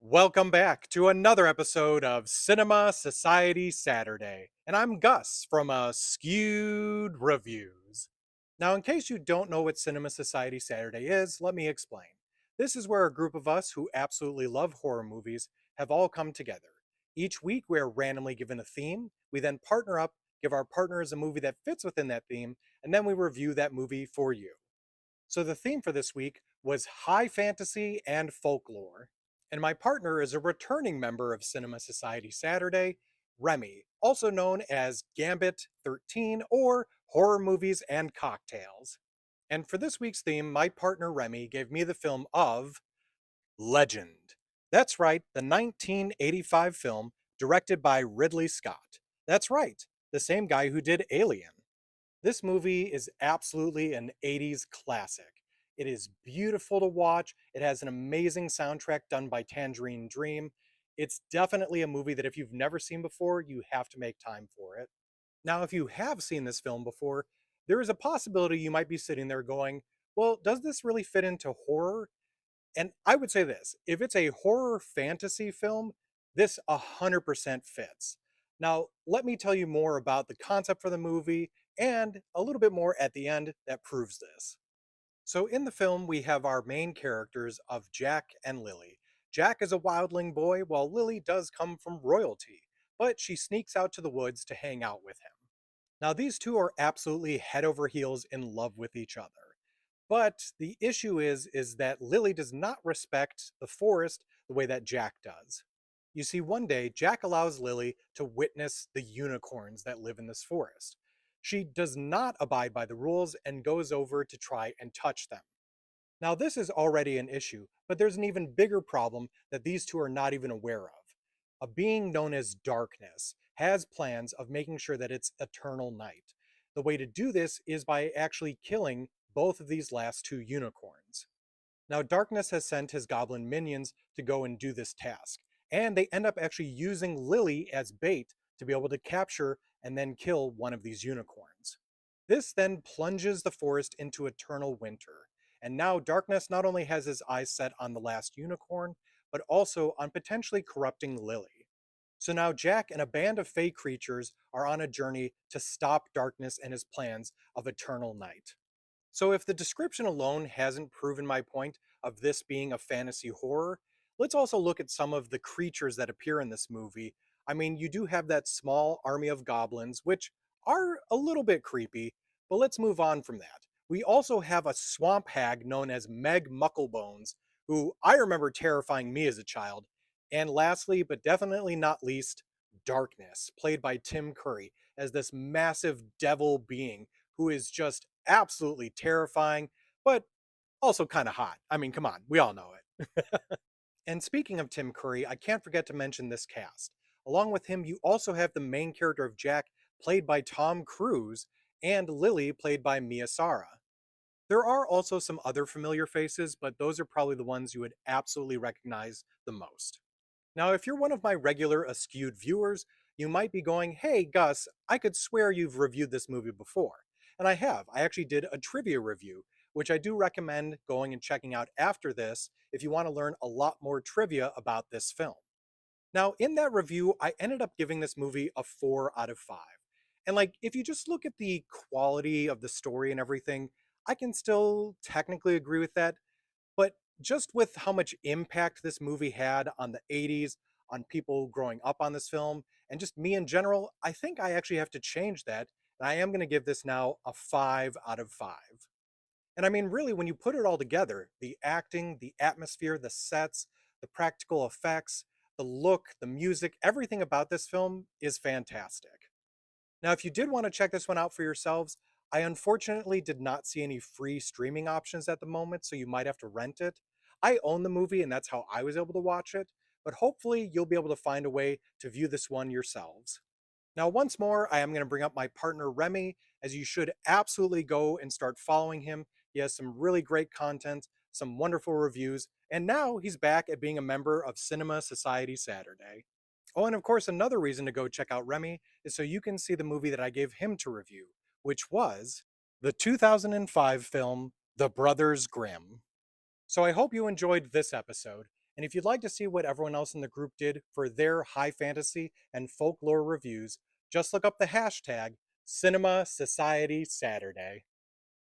Welcome back to another episode of Cinema Society Saturday. And I'm Gus from Askewed Reviews. Now, in case you don't know what Cinema Society Saturday is, let me explain. This is where a group of us who absolutely love horror movies have all come together. Each week, we are randomly given a theme. We then partner up, give our partners a movie that fits within that theme, and then we review that movie for you. So the theme for this week was High Fantasy and Folklore. And my partner is a returning member of Cinema Society Saturday, Remy, also known as Gambit 13 or Horror Movies and Cocktails. And for this week's theme, my partner Remy gave me the film of Legend. That's right, the 1985 film directed by Ridley Scott. That's right, the same guy who did Alien. This movie is absolutely an 80s classic. It is beautiful to watch. It has an amazing soundtrack done by Tangerine Dream. It's definitely a movie that if you've never seen before, you have to make time for it. Now, if you have seen this film before, there is a possibility you might be sitting there going, well, does this really fit into horror? And I would say this, if it's a horror fantasy film, this 100% fits. Now, let me tell you more about the concept for the movie and a little bit more at the end that proves this. So, in the film, we have our main characters of Jack and Lily. Jack is a wildling boy, while Lily does come from royalty, but she sneaks out to the woods to hang out with him. Now, these two are absolutely head over heels in love with each other. But the issue is that Lily does not respect the forest the way that Jack does. You see, one day Jack allows Lily to witness the unicorns that live in this forest. She does not abide by the rules and goes over to try and touch them. Now, this is already an issue, but there's an even bigger problem that these two are not even aware of. A being known as Darkness has plans of making sure that it's eternal night. The way to do this is by actually killing both of these last two unicorns. Now, Darkness has sent his goblin minions to go and do this task, and they end up actually using Lily as bait to be able to capture and then kill one of these unicorns. This then plunges the forest into eternal winter, and now Darkness not only has his eyes set on the last unicorn, but also on potentially corrupting Lily. So now Jack and a band of fey creatures are on a journey to stop Darkness and his plans of eternal night. So, if the description alone hasn't proven my point of this being a fantasy horror, let's also look at some of the creatures that appear in this movie. I mean, you do have that small army of goblins, which are a little bit creepy, but let's move on from that. We also have a swamp hag known as Meg Mucklebones, who I remember terrifying me as a child. And lastly, but definitely not least, Darkness, played by Tim Curry, as this massive devil being who is just absolutely terrifying, but also kind of hot. I mean, come on, we all know it. And speaking of Tim Curry, I can't forget to mention this cast. Along with him, you also have the main character of Jack, played by Tom Cruise, and Lily, played by Mia Sara. There are also some other familiar faces, but those are probably the ones you would absolutely recognize the most. Now, if you're one of my regular Askewed viewers, you might be going, hey, Gus, I could swear you've reviewed this movie before. And I have. I actually did a trivia review, which I do recommend going and checking out after this if you want to learn a lot more trivia about this film. Now, in that review, I ended up giving this movie a 4 out of 5. And like, if you just look at the quality of the story and everything, I can still technically agree with that, but just with how much impact this movie had on the 80s, on people growing up on this film, and just me in general, I think I actually have to change that. And I am going to give this now a 5 out of 5. And I mean, really, when you put it all together, the acting, the atmosphere, the sets, the practical effects, the look, the music, everything about this film is fantastic. Now, if you did want to check this one out for yourselves, I unfortunately did not see any free streaming options at the moment, so you might have to rent it. I own the movie, and that's how I was able to watch it, but hopefully you'll be able to find a way to view this one yourselves. Now, once more, I am going to bring up my partner Remy, as you should absolutely go and start following him. He has some really great content, some wonderful reviews, and now he's back at being a member of Cinema Society Saturday. Oh, and of course, another reason to go check out Remy is so you can see the movie that I gave him to review, which was the 2005 film The Brothers Grimm. So I hope you enjoyed this episode, And if you'd like to see what everyone else in the group did for their high fantasy and folklore reviews, just look up the hashtag Cinema Society Saturday.